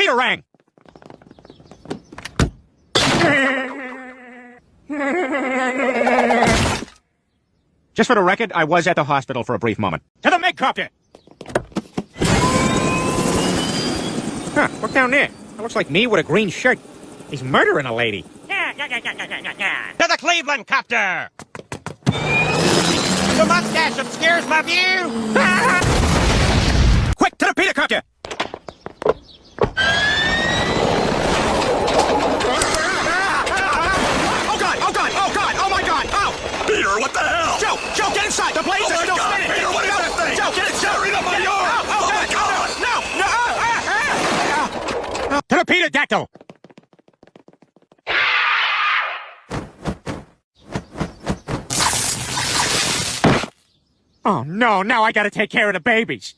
Peterang! Just for the record, I was at the hospital for a brief moment. To the Megcopter! Huh, look down there. That looks like me with a green shirt. He's murdering a lady. To the Cleveland Copter! The mustache obscures my view! Quick, to the Peter Copter! Peter, what the hell? Joe, get inside! The blades are still spinning! Peter, what is that thing? Joe, get inside! Tearing up my yard! Oh my God! No! To the Peter Dactyl! Oh no, now I gotta take care of the babies.